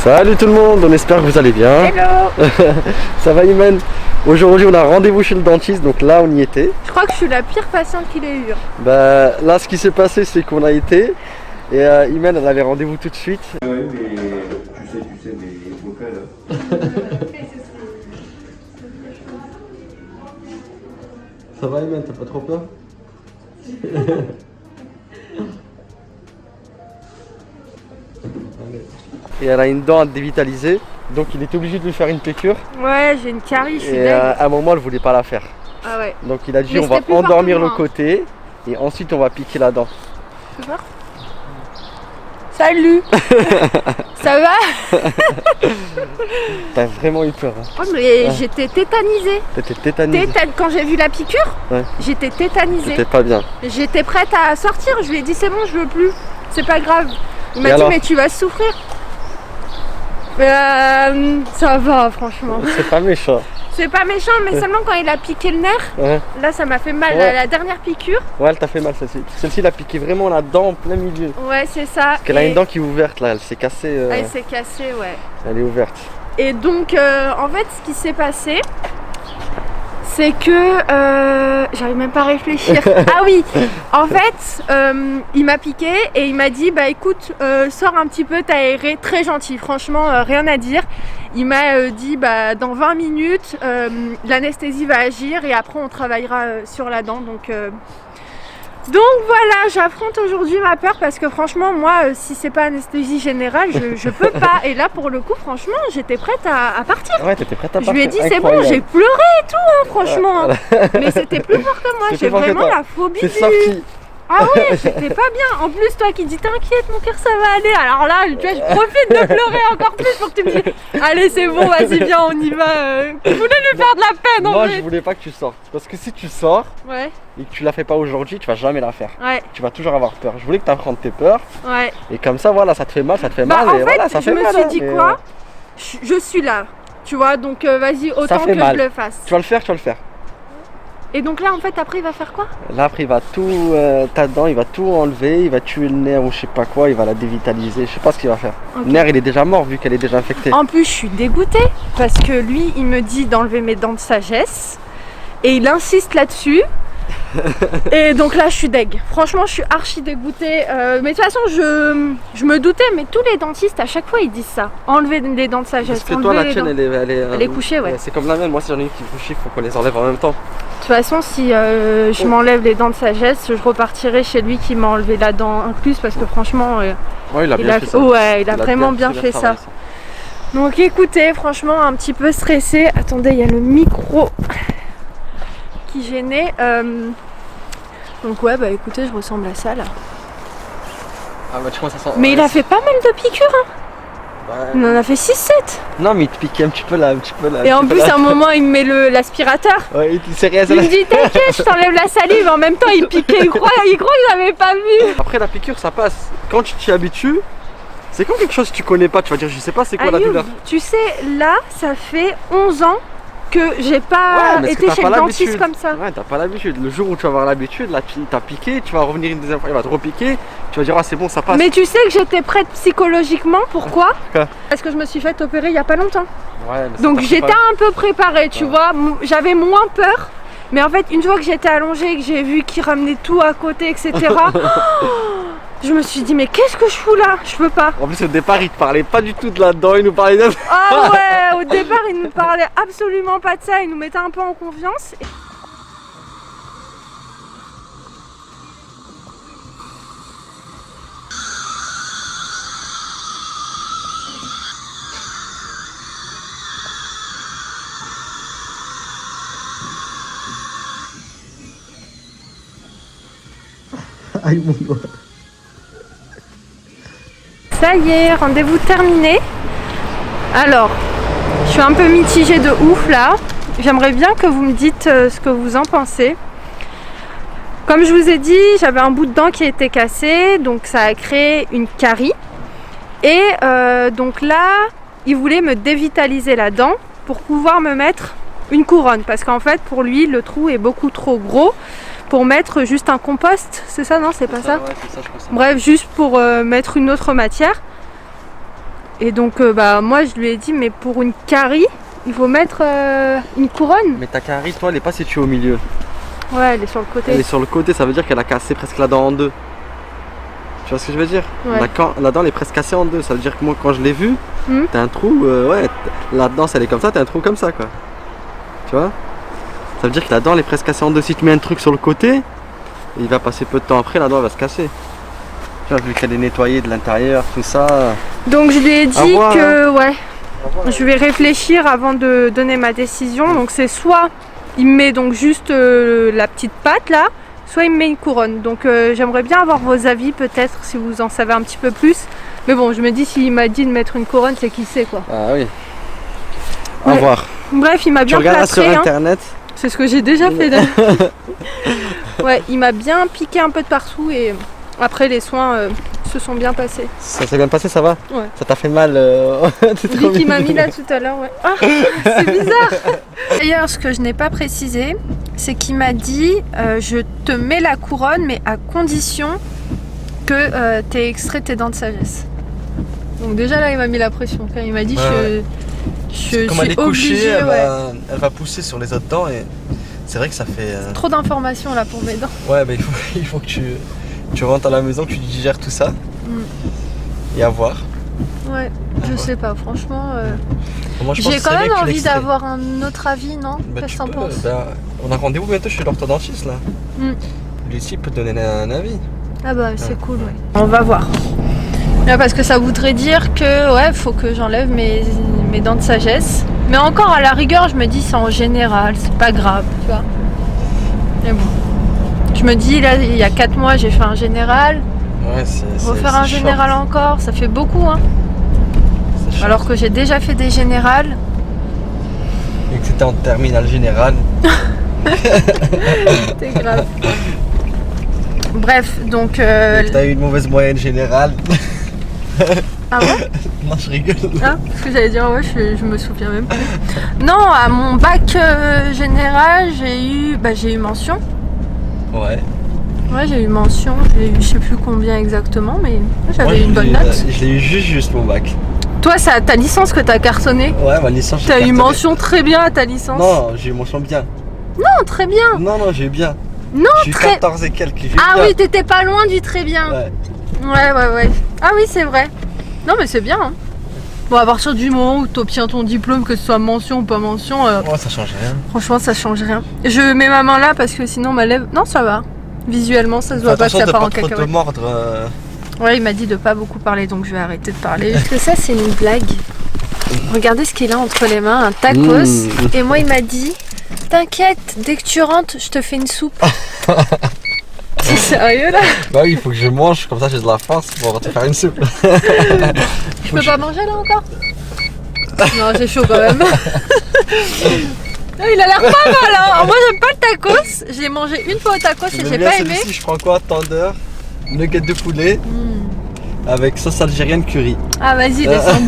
Salut tout le monde, on espère que vous allez bien. Hello. Ça va Imen? Aujourd'hui on a rendez-vous chez le dentiste, donc là on y était. Je crois que je suis la pire patiente qu'il ait eu. Bah là ce qui s'est passé c'est qu'on a été et Imen elle avait rendez-vous tout de suite. Ouais, mais tu sais, des vocales. Ça va Imen, t'as pas trop peur? Et elle a une dent à dévitaliser, donc il était obligé de lui faire une piqûre. Ouais, j'ai une carie, je suis Et deg. à un moment elle voulait pas la faire. Ah ouais. Donc il a dit Mais on va c'était plus fort endormir que le moi. côté et ensuite on va piquer la dent. Tu vois? Salut. Ça va? T'as vraiment eu peur. Hein. Oh, mais j'étais tétanisée. T'étais tétanisée. Quand j'ai vu la piqûre, Ouais. j'étais tétanisée. T'étais pas bien. J'étais prête à sortir. Je lui ai dit c'est bon, je veux plus. C'est pas grave. Il Et m'a dit alors mais tu vas souffrir. Ça va franchement. C'est pas méchant. C'est pas méchant, mais seulement quand il a piqué le nerf, Ouais, là ça m'a fait mal. Ouais. La dernière piqûre, ouais elle t'a fait mal celle-ci. Celle-ci elle a piqué vraiment la dent en plein milieu. ouais c'est ça. Parce qu'elle a Et- une dent qui est ouverte là, elle s'est cassée. Elle s'est cassée, ouais. Elle est ouverte. Et donc, en fait, ce qui s'est passé, c'est que j'arrive même pas à réfléchir. Ah oui, en fait, il m'a piqué et il m'a dit, bah écoute, sors un petit peu, t'as aéré, très gentil, franchement, rien à dire. Il m'a dit, bah dans 20 minutes, l'anesthésie va agir et après on travaillera sur la dent. Donc voilà, j'affronte aujourd'hui ma peur parce que franchement, moi, si c'est pas anesthésie générale, je peux pas. Et là, pour le coup, franchement, j'étais prête à partir. Ouais, t'étais prête à Je partir. lui ai dit c'est bon, Incroyable. j'ai pleuré et tout, hein, franchement. Mais c'était plus fort que moi, C'est j'ai plus fort que vraiment toi. la phobie C'est du... sorti. Ah ouais, j'étais pas bien. En plus, toi qui dis t'inquiète, mon cœur ça va aller. Alors là, tu vois, je profite de pleurer encore plus pour que tu me dises allez, c'est bon, vas-y, viens, on y va. Je voulais lui faire de la peine en Moi fait. je voulais pas que tu sortes. Parce que si tu sors Ouais, et que tu la fais pas aujourd'hui, tu vas jamais la faire. ouais, Tu vas toujours avoir peur. Je voulais que tu apprennes tes peurs. ouais. Et comme ça, voilà, ça te fait mal, ça te fait Bah mal. en et fait, voilà, ça je fait me mal. suis hein, dit mais, quoi je suis là, tu vois, donc vas-y, autant fait que mal. je le fasse. Tu vas le faire, tu vas le faire. Et donc là, en fait, après, il va faire quoi? Là après il va tout, ta dent, il va tout enlever, il va tuer le nerf ou je sais pas quoi, il va la dévitaliser, je sais pas ce qu'il va faire. Ok. Le nerf il est déjà mort vu qu'elle est déjà infectée. En plus, je suis dégoûtée parce que lui, il me dit d'enlever mes dents de sagesse et il insiste là-dessus. Et donc là, je suis deg. Franchement, je suis archi dégoûtée. Mais de toute façon, je me doutais, mais tous les dentistes, à chaque fois, ils disent ça. Enlever les dents de sagesse. Parce que toi enlever la les tienne dents. elle est couchée, ouais. C'est comme la mienne, moi si j'en ai une qui est couchée, il faut qu'on les enlève en même temps. De toute façon, si je m'enlève les dents de sagesse, je repartirai chez lui qui m'a enlevé la dent incluse parce que franchement, Ouais il a bien fait ça. ouais, il a vraiment bien fait ça. travaillé, Donc écoutez, franchement un petit peu stressée. Attendez, il y a le micro qui gênait. Donc ouais, bah écoutez, je ressemble à ça là. Ah bah tu vois ça sent... Mais il a fait pas mal de piqûres, hein. Ouais. Il en a fait 6-7. Non mais il te piquait un petit peu là, Et en plus, à un moment, il me met l'aspirateur. Ouais, il s'est Il me dit t'inquiète, je t'enlève la salive. En même temps, il piquait, il croit que j'avais pas vu. Après la piqûre ça passe. Quand tu t'y habitues, c'est comme quelque chose que tu connais pas, tu vas dire je sais pas c'est quoi la Ayoub, douleur. tu sais, là, ça fait 11 ans que j'ai pas mais parce que été t'as chez pas le dentiste l'habitude. comme ça. Ouais, t'as pas l'habitude. Le jour où tu vas avoir l'habitude, là, t'as piqué, tu vas revenir une deuxième fois, il va te repiquer, tu vas dire, ah, c'est bon, ça passe. Mais tu sais que j'étais prête psychologiquement, pourquoi? Quoi? Parce que je me suis fait opérer il y a pas longtemps. Ouais, mais c'est Donc pas- j'étais un peu préparée, tu Ouais. vois, j'avais moins peur. Mais en fait, une fois que j'étais allongée, que j'ai vu qu'il ramenait tout à côté, etc. Je me suis dit, mais qu'est-ce que je fous là? Je peux pas. En plus, au départ, il te parlait pas du tout de là-dedans, il nous parlait de. Ah ouais, au départ, il nous parlait absolument pas de ça, il nous mettait un peu en confiance. Aïe, mon doigt. Ça y est, rendez-vous terminé. Alors, je suis un peu mitigée de ouf là. J'aimerais bien que vous me dites ce que vous en pensez. Comme je vous ai dit, j'avais un bout de dent qui a été cassé, donc ça a créé une carie. Et donc là, il voulait me dévitaliser la dent pour pouvoir me mettre une couronne. Parce qu'en fait, pour lui, le trou est beaucoup trop gros pour mettre juste un compost. C'est ça, non? C'est pas ça? Ouais, c'est ça, je pense. Bref, juste pour mettre une autre matière. Et donc bah moi je lui ai dit mais pour une carie, il faut mettre une couronne. Mais ta carie, toi, elle est pas située au milieu. Ouais, elle est sur le côté. Elle est sur le côté, ça veut dire qu'elle a cassé presque la dent en deux. Tu vois ce que je veux dire? Ouais. La dent elle est presque cassée en deux. Ça veut dire que moi quand je l'ai vue, t'as un trou, la dent elle est comme ça, t'as un trou comme ça quoi. Tu vois? Ça veut dire que la dent elle est presque cassée en deux. Si tu mets un truc sur le côté, il va passer peu de temps après, la dent elle va se casser. Tu vois, vu qu'elle est nettoyée de l'intérieur, tout ça. Donc je lui ai dit voir, que ouais, je vais réfléchir avant de donner ma décision. Donc c'est soit il me met donc juste la petite pâte là, soit il me met une couronne. Donc j'aimerais bien avoir vos avis peut-être si vous en savez un petit peu plus. Mais bon, je me dis s'il m'a dit de mettre une couronne, c'est qu'il sait quoi. Ah oui. À Ouais. voir. Bref, il m'a Tu bien regarderas plâtré, sur hein. internet. C'est ce que j'ai déjà fait d'ailleurs. Ouais, il m'a bien piqué un peu de partout et après les soins se sont bien passés. Ça s'est bien passé, ça va? Ouais. Ça t'a fait mal t'es trop Lui qui m'a mis mignon. là tout à l'heure, ouais. Ah, c'est bizarre. D'ailleurs, ce que je n'ai pas précisé, c'est qu'il m'a dit je te mets la couronne, mais à condition que tu aies extrait tes dents de sagesse. Donc déjà là, il m'a mis la pression. Quand il m'a dit je Comme elle suis est couchée, obligée, elle va pousser sur les autres dents et c'est vrai que ça fait. Trop d'informations là pour mes dents. Ouais, mais il faut que tu rentres à la maison, que tu digères tout ça et à voir. Ouais, je sais pas, franchement. Moi, je pense J'ai que quand c'est même bien que tu envie l'extrais. d'avoir un autre avis, non? Bah, Qu'est-ce tu que t'en peux, penses? bah, on a rendez-vous bientôt chez l'orthodontiste là. Lui aussi il peut te donner un avis. Ah bah c'est cool, ouais. On va voir. Là, parce que ça voudrait dire que ouais, faut que j'enlève mes dents de sagesse. Mais encore à la rigueur, je me dis c'est en général, c'est pas grave, tu vois. Mais bon. Je me dis là, il y a 4 mois, j'ai fait un général. Ouais, c'est. Refaire un général encore, ça fait beaucoup, hein. Alors que j'ai déjà fait des générales. Et que c'était en terminale générale. C'est grave. Bref, donc. Et que t'as eu une mauvaise moyenne générale. Ah ouais? Non, je rigole. Ah, parce que j'allais dire, ouais, je me souviens même plus. Non, à mon bac général, j'ai eu mention. Ouais. Ouais, j'ai eu mention, j'ai eu je sais plus combien exactement, mais Moi, j'avais une bonne note. Je l'ai eu juste mon bac. Toi, c'est ta licence que t'as cartonné. Ouais, ma licence. j'ai T'as eu cartonné. mention très bien à ta licence. Non, j'ai eu mention bien. Non, très bien. Non, j'ai eu bien. Non, J'ai eu très. 14 et quelques. J'ai eu Ah bien. oui, t'étais pas loin du très bien. Ouais. Ouais. Ah oui, c'est vrai. Non, mais c'est bien. Hein. Bon, à partir du moment où t'obtiens ton diplôme, que ce soit mention ou pas mention, Ouais, ça change rien. franchement, ça change rien. Je mets ma main là parce que sinon ma lèvre. Non, ça va. Visuellement, ça se voit pas que Attention ça de part pas en trop te cacahuète. mordre. Ouais, il m'a dit de pas beaucoup parler, donc je vais arrêter de parler. Est-ce que ça, c'est une blague? Regardez ce qu'il a entre les mains, un tacos. Et moi, il m'a dit, t'inquiète, dès que tu rentres, je te fais une soupe. C'est sérieux là? Bah oui, il faut que je mange, comme ça j'ai de la force pour te faire une soupe. Je peux pas manger là encore? Non, c'est chaud quand même. Il a l'air pas mal, hein. Moi, j'aime pas le tacos. J'ai mangé une fois au tacos et j'ai pas aimé. Je prends quoi? Tender, nugget de poulet avec sauce algérienne curry. Ah, vas-y, descends.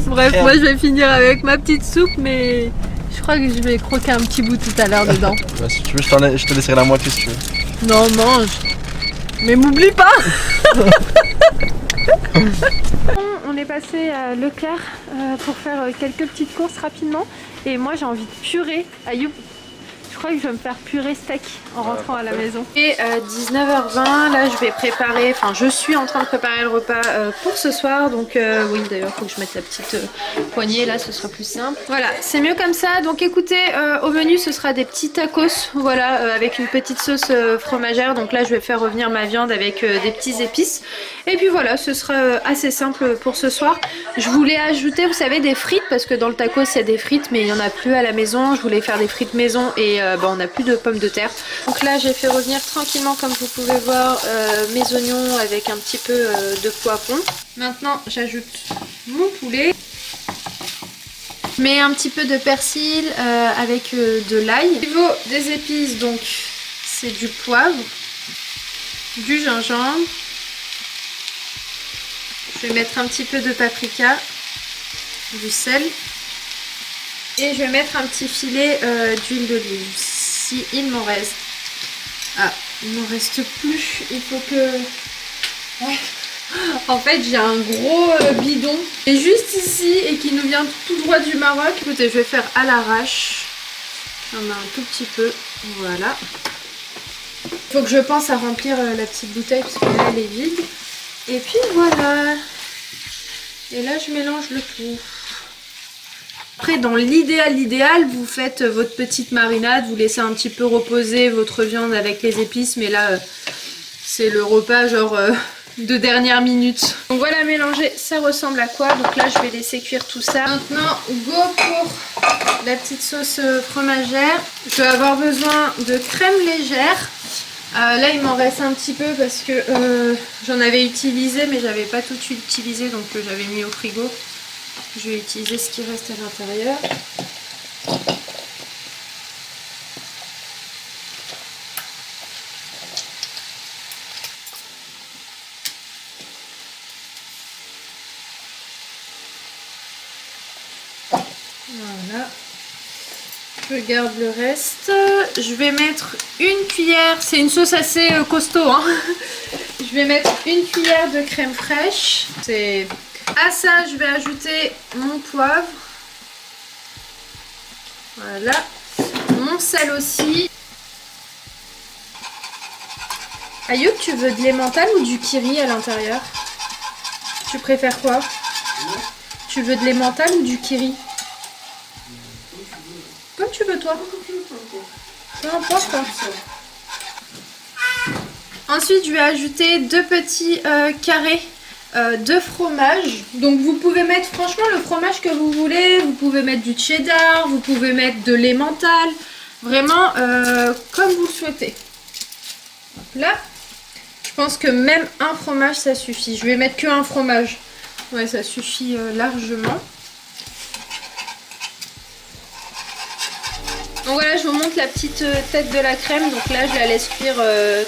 Bref, moi je vais finir avec ma petite soupe, mais je crois que je vais croquer un petit bout tout à l'heure dedans. Bah, si tu veux, je te laisserai la moitié si tu veux. Non, mange. Mais m'oublie pas. On est passé à Leclerc pour faire quelques petites courses rapidement. Et moi j'ai envie de purée. Ayoub, je crois que je vais me faire purée steak en rentrant à la maison. Et 19h20, là je vais préparer, enfin je suis en train de préparer le repas pour ce soir. Donc oui, d'ailleurs il faut que je mette la petite poignée là, ce sera plus simple. Voilà, c'est mieux comme ça. Donc écoutez, au menu ce sera des petits tacos, voilà, avec une petite sauce fromagère. Donc là je vais faire revenir ma viande avec des petits épices. Et puis voilà, ce sera assez simple pour ce soir. Je voulais ajouter, vous savez, des frites, parce que dans le tacos il y a des frites, mais il n'y en a plus à la maison. Je voulais faire des frites maison et on n'a plus de pommes de terre. Donc là j'ai fait revenir tranquillement, comme vous pouvez voir, mes oignons avec un petit peu de poivron. Maintenant j'ajoute mon poulet. Je mets un petit peu de persil avec de l'ail. Au niveau des épices, donc c'est du poivre, du gingembre. Je vais mettre un petit peu de paprika, du sel. Et je vais mettre un petit filet d'huile d'olive, si il m'en reste. Ah, il m'en reste plus, il faut que... Ouais. En fait, j'ai un gros bidon qui est juste ici et qui nous vient tout droit du Maroc. Écoutez, je vais faire à l'arrache. J'en ai un tout petit peu. Voilà. Il faut que je pense à remplir la petite bouteille parce que là, elle est vide. Et puis voilà. Et là, je mélange le tout. Après, dans l'idéal, vous faites votre petite marinade. Vous laissez un petit peu reposer votre viande avec les épices. Mais là, c'est le repas genre... de dernière minute. Donc voilà, mélanger, ça ressemble à quoi? Donc là, je vais laisser cuire tout ça. Maintenant, go pour la petite sauce fromagère. Je vais avoir besoin de crème légère. Là, il m'en reste un petit peu parce que j'en avais utilisé, mais j'avais pas tout utilisé, donc j'avais mis au frigo. Je vais utiliser ce qui reste à l'intérieur. Voilà, je garde le reste. Je vais mettre une cuillère, c'est une sauce assez costaud, hein. Je vais mettre une cuillère de crème fraîche. À ça, je vais ajouter mon poivre. Voilà, mon sel aussi. Ayoub, tu veux de l'emmental ou du kiri à l'intérieur? Tu préfères quoi? Tu veux de l'emmental ou du kiri? Comme tu veux toi. Peu importe. Ensuite, je vais ajouter 2 petits carrés de fromage. Donc vous pouvez mettre franchement le fromage que vous voulez. Vous pouvez mettre du cheddar, vous pouvez mettre de l'emmental. Vraiment comme vous le souhaitez. Hop là. Je pense que même un fromage ça suffit. Je vais mettre que un fromage. Ouais, ça suffit largement. Donc voilà, je vous montre la petite tête de la crème. Donc là, je la laisse cuire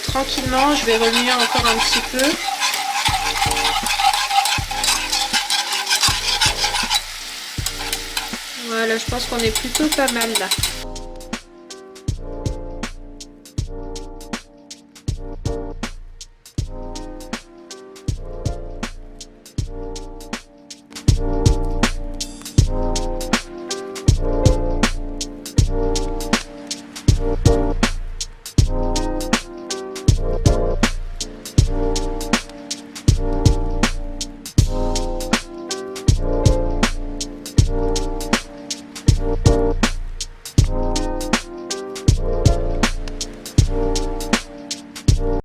tranquillement. Je vais remuer encore un petit peu. Voilà, je pense qu'on est plutôt pas mal là.